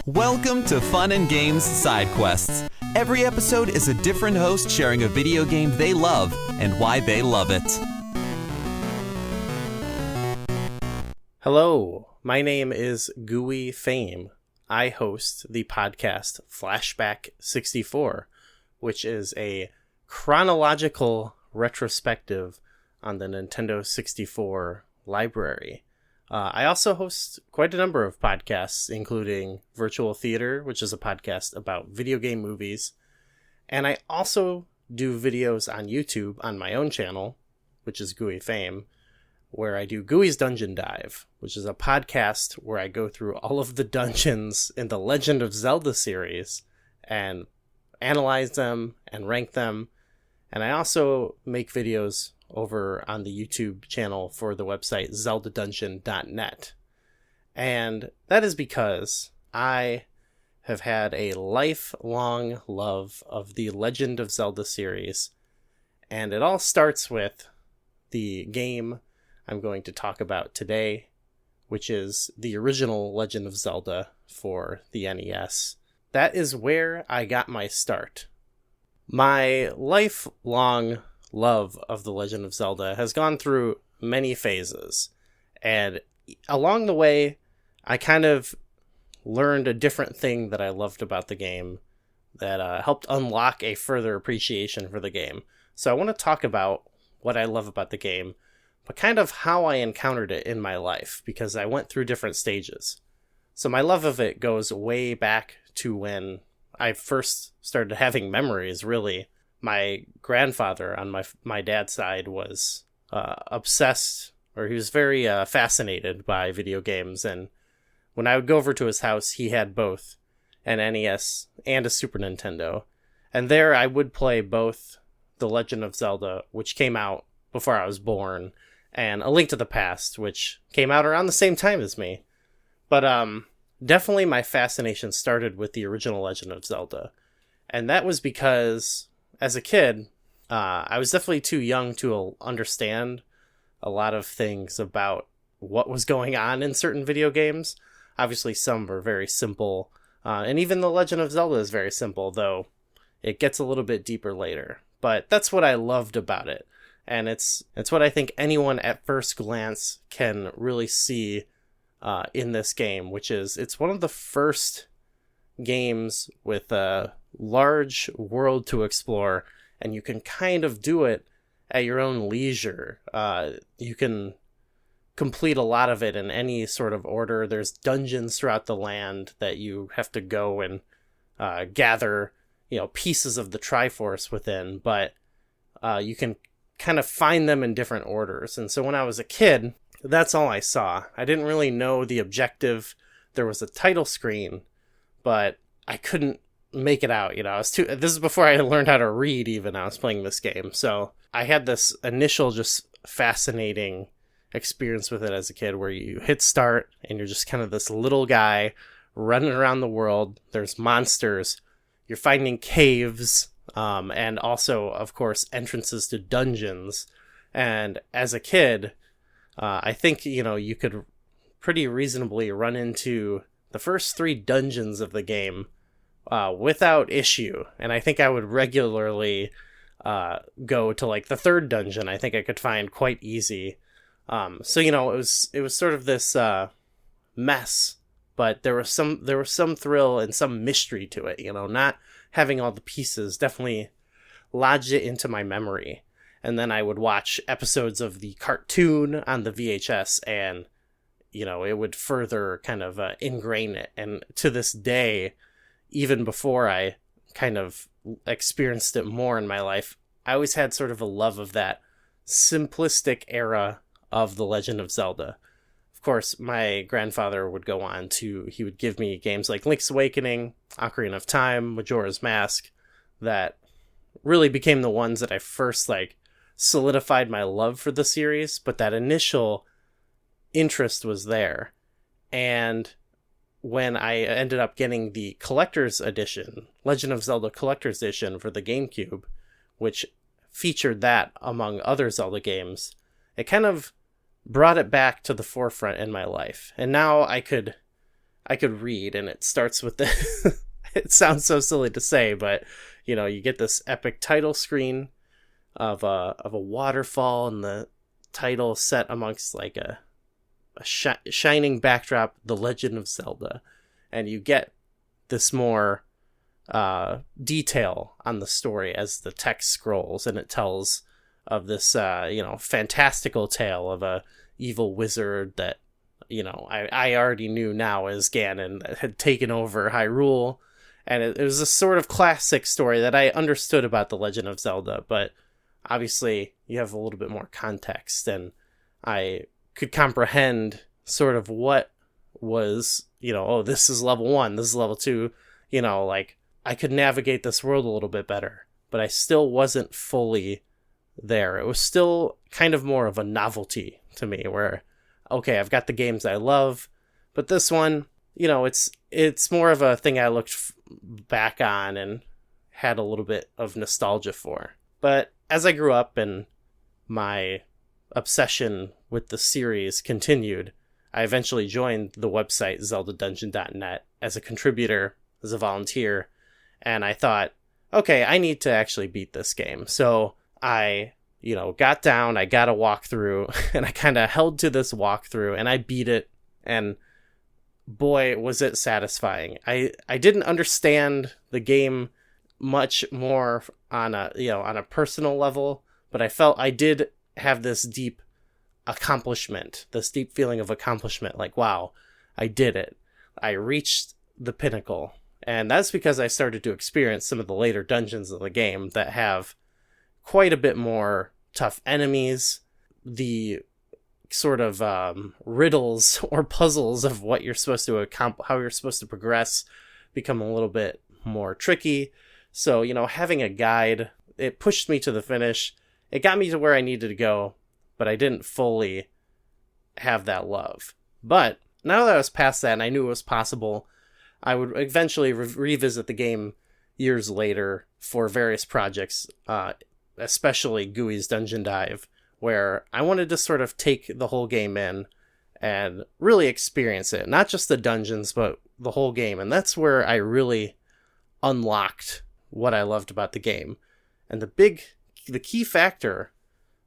Welcome to Fun and Games Side Quests. Every episode is a different host sharing a video game they love and why they love it. Hello, my name is Gooey Fame. I host the podcast Flashback 64, which is a chronological retrospective on the Nintendo 64 library. I also host quite a number of podcasts, including Virtual Theater, which is a podcast about video game movies. And I also do videos on YouTube on my own channel, which is Gooey Fame, where I do Gooey's Dungeon Dive, which is a podcast where I go through all of the dungeons in the Legend of Zelda series and analyze them and rank them. And I also make videos over on the YouTube channel for the website zeldadungeon.net. And that is because I have had a lifelong love of the Legend of Zelda series. And it all starts with the game I'm going to talk about today, which is the original Legend of Zelda for the NES. That is where I got my start. My lifelong love of The Legend of Zelda has gone through many phases, and along the way, I kind of learned a different thing that I loved about the game that helped unlock a further appreciation for the game. So I want to talk about what I love about the game, but kind of how I encountered it in my life, because I went through different stages. So my love of it goes way back to when I first started having memories, really. My grandfather on my dad's side was obsessed, or he was very fascinated by video games. And when I would go over to his house, he had both an NES and a Super Nintendo. And there I would play both The Legend of Zelda, which came out before I was born, and A Link to the Past, which came out around the same time as me. But definitely my fascination started with the original Legend of Zelda. And that was because as a kid, I was definitely too young to understand a lot of things about what was going on in certain video games. Obviously, some were very simple, and even The Legend of Zelda is very simple, though it gets a little bit deeper later. But that's what I loved about it, and it's what I think anyone at first glance can really see in this game, which is it's one of the first games with a large world to explore, and you can kind of do it at your own leisure. You can complete a lot of it in any sort of order. There's dungeons throughout the land that you have to go and gather, pieces of the Triforce within, but you can kind of find them in different orders. And so when I was a kid, that's all I saw. I didn't really know the objective. There was a title screen, but I couldn't make it out. This is before I learned how to read even. I was playing this game. So I had this initial just fascinating experience with it as a kid, where you hit start and you're just kind of this little guy running around the world. There's monsters. You're finding caves, and also, of course, entrances to dungeons. And as a kid, I think, you could pretty reasonably run into the first 3 dungeons of the game without issue. And I think I would regularly go to like the 3rd dungeon. I think I could find quite easy. So it was sort of this mess, but there was some thrill and some mystery to it. Not having all the pieces definitely lodged it into my memory. And then I would watch episodes of the cartoon on the VHS, and it would further kind of ingrain it. And to this day, even before I kind of experienced it more in my life, I always had sort of a love of that simplistic era of The Legend of Zelda. Of course, my grandfather would go on he would give me games like Link's Awakening, Ocarina of Time, Majora's Mask, that really became the ones that I first solidified my love for the series, but that initial interest was there. And when I ended up getting the collector's edition, Legend of Zelda Collector's Edition for the GameCube, which featured that among other Zelda games, it kind of brought it back to the forefront in my life. And now I could I could read, and it starts with the it sounds so silly to say, but you get this epic title screen of a waterfall, and the title set amongst like a shining backdrop, The Legend of Zelda, and you get this more detail on the story as the text scrolls, and it tells of this fantastical tale of a evil wizard that I already knew now as Ganon, that had taken over Hyrule. And it was a sort of classic story that I understood about The Legend of Zelda, but obviously you have a little bit more context, and I could comprehend sort of what was, this is level 1, this is level 2, like I could navigate this world a little bit better, but I still wasn't fully there. It was still kind of more of a novelty to me, where, okay, I've got the games I love, but this one, it's more of a thing I looked back on and had a little bit of nostalgia for. But as I grew up and my obsession with the series continued, I eventually joined the website zeldadungeon.net as a contributor, as a volunteer, and I thought, okay, I need to actually beat this game. So I got down, I got a walkthrough, and I kind of held to this walkthrough, and I beat it, and boy, was it satisfying. I didn't understand the game much more on a personal level, but I felt I did have this deep accomplishment, this deep feeling of accomplishment, like, wow, I did it. I reached the pinnacle. And that's because I started to experience some of the later dungeons of the game that have quite a bit more tough enemies. The sort of riddles or puzzles of what you're supposed to how you're supposed to progress become a little bit more tricky. So, having a guide, it pushed me to the finish. It got me to where I needed to go, but I didn't fully have that love. But now that I was past that and I knew it was possible, I would eventually revisit the game years later for various projects, especially Gooey's Dungeon Dive, where I wanted to sort of take the whole game in and really experience it. Not just the dungeons, but the whole game. And that's where I really unlocked what I loved about the game. And the key factor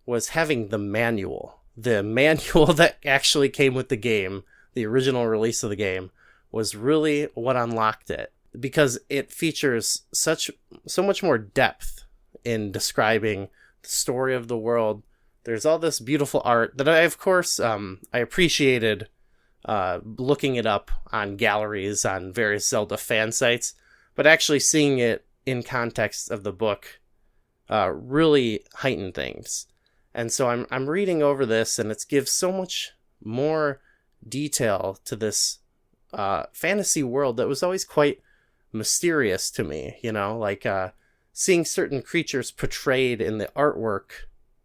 was having the manual. The manual that actually came with the game, the original release of the game, was really what unlocked it, because it features so much more depth in describing the story of the world. There's all this beautiful art that I appreciated looking it up on galleries on various Zelda fan sites, but actually seeing it in context of the book really heightened things. And so I'm reading over this, and it gives so much more detail to this fantasy world that was always quite mysterious to me, like seeing certain creatures portrayed in the artwork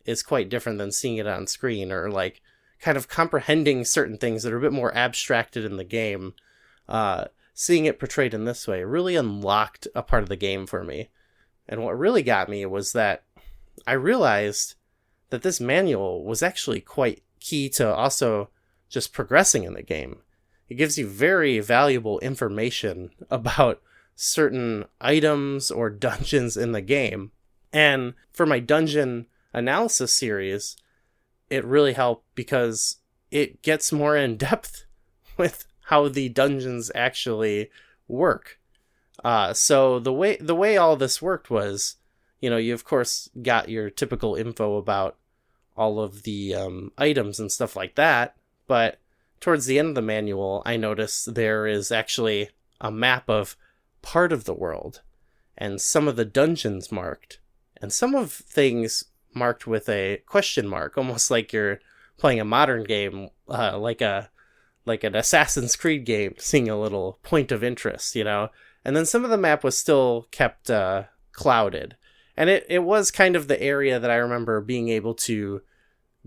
is quite different than seeing it on screen, or like kind of comprehending certain things that are a bit more abstracted in the game. Seeing it portrayed in this way really unlocked a part of the game for me. And what really got me was that I realized that this manual was actually quite key to also just progressing in the game. It gives you very valuable information about certain items or dungeons in the game. And for my dungeon analysis series, it really helped because it gets more in depth with how the dungeons actually work. So the way all this worked was, you of course got your typical info about all of the items and stuff like that, but towards the end of the manual, I noticed there is actually a map of part of the world, and some of the dungeons marked, and some of things marked with a question mark, almost like you're playing a modern game, like an Assassin's Creed game, seeing a little point of interest, And then some of the map was still kept clouded, and it was kind of the area that I remember being able to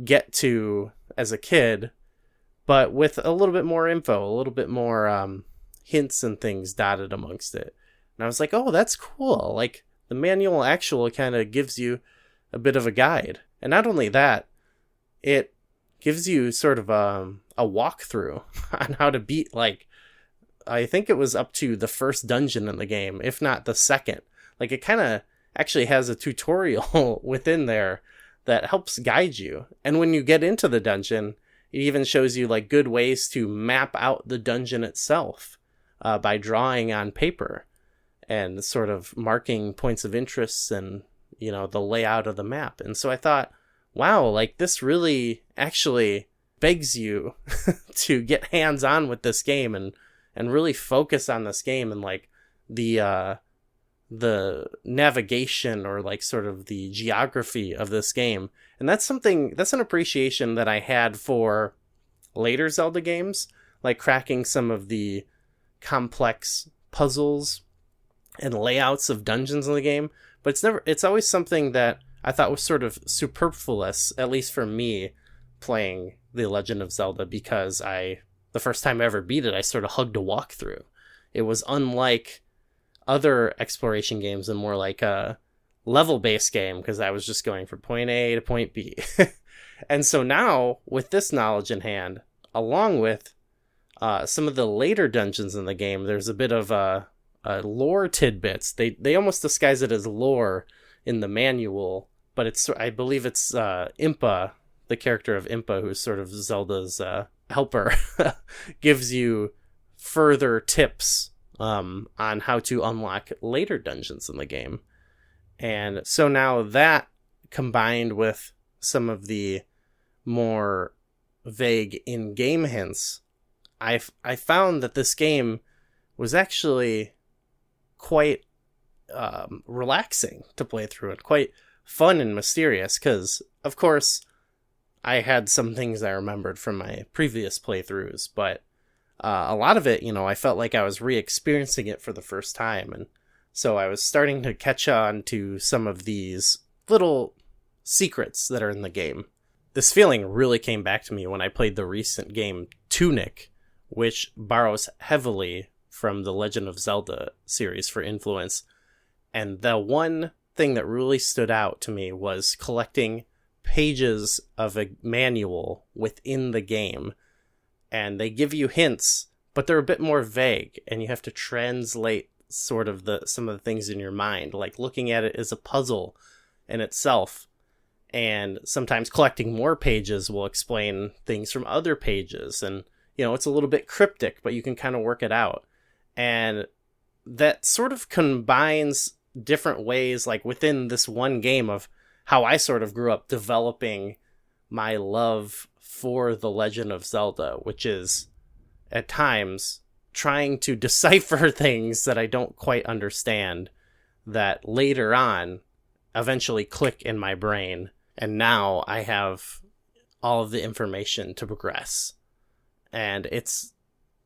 get to as a kid, but with a little bit more info, a little bit more hints and things dotted amongst it. And I was like, oh, that's cool. Like, the manual actually kind of gives you a bit of a guide. And not only that, it gives you sort of a walkthrough on how to beat, like, I think it was up to the first dungeon in the game, if not the second. Like, it kind of actually has a tutorial within there that helps guide you. And when you get into the dungeon, it even shows you like good ways to map out the dungeon itself by drawing on paper and sort of marking points of interest and, you know, the layout of the map. And so I thought, wow, like this really actually begs you to get hands-on with this game and really focus on this game and like the navigation or like sort of the geography of this game. And that's an appreciation that I had for later Zelda games, like cracking some of the complex puzzles and layouts of dungeons in the game. But it's always something that I thought was sort of superfluous, at least for me, playing The Legend of Zelda, because the first time I ever beat it, I sort of hugged a walkthrough. It was unlike other exploration games and more like a level-based game, because I was just going from point A to point B. And so now, with this knowledge in hand, along with some of the later dungeons in the game, there's a bit of lore tidbits. They almost disguise it as lore in the manual, but I believe it's Impa, the character of Impa, who's sort of Zelda's helper, gives you further tips on how to unlock later dungeons in the game. And so now that, combined with some of the more vague in-game hints, I found that this game was actually quite relaxing to play through and quite fun and mysterious, because, of course, I had some things I remembered from my previous playthroughs, but a lot of it, you know, I felt like I was re-experiencing it for the first time, and so I was starting to catch on to some of these little secrets that are in the game. This feeling really came back to me when I played the recent game Tunic, which borrows heavily from the Legend of Zelda series for influence, and the one thing that really stood out to me was collecting pages of a manual within the game, and they give you hints, but they're a bit more vague, and you have to translate sort of some of the things in your mind, like looking at it as a puzzle in itself. And sometimes collecting more pages will explain things from other pages, and you know, it's a little bit cryptic, but you can kind of work it out. And that sort of combines different ways, like within this one game, of how I sort of grew up developing my love for The Legend of Zelda, which is at times trying to decipher things that I don't quite understand, that later on eventually click in my brain, and now I have all of the information to progress. And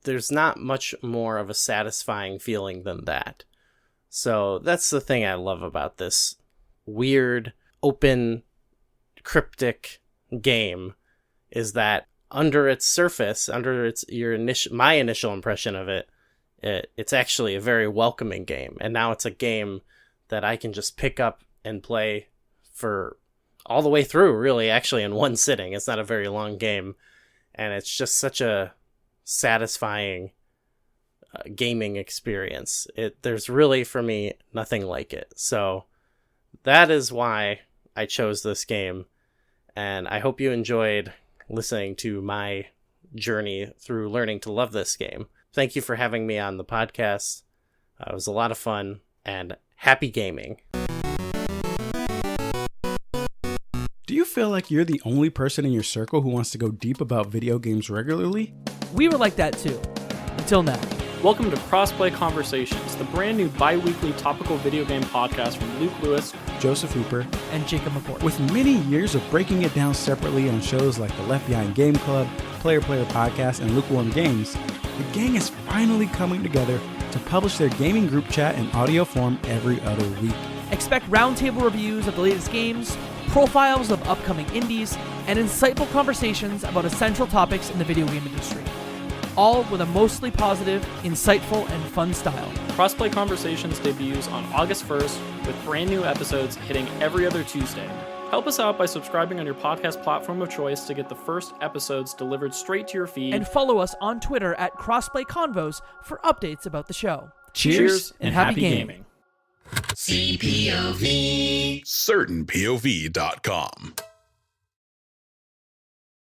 there's not much more of a satisfying feeling than that. So that's the thing I love about this weird, open, cryptic game, is that under its surface, my initial impression of it, it's actually a very welcoming game. And now it's a game that I can just pick up and play for all the way through, really, actually in one sitting. It's not a very long game, and it's just such a satisfying gaming experience. There's really, for me, nothing like it. So that is why I chose this game, and I hope you enjoyed listening to my journey through learning to love this game. Thank you for having me on the podcast. It was a lot of fun, and happy gaming. Do you feel like you're the only person in your circle who wants to go deep about video games regularly? We were like that too, until now. Welcome to Crossplay Conversations, the brand new bi-weekly topical video game podcast from Luke Lewis, Joseph Hooper, and Jacob McCoy. With many years of breaking it down separately on shows like the Left Behind Game Club, Player Podcast, and Lukewarm Games, the gang is finally coming together to publish their gaming group chat in audio form every other week. Expect roundtable reviews of the latest games, profiles of upcoming indies, and insightful conversations about essential topics in the video game industry. All with a mostly positive, insightful, and fun style. Crossplay Conversations debuts on August 1st, with brand new episodes hitting every other Tuesday. Help us out by subscribing on your podcast platform of choice to get the first episodes delivered straight to your feed. And follow us on Twitter at Crossplay Convos for updates about the show. Cheers and happy gaming. CPOV. CertainPOV.com.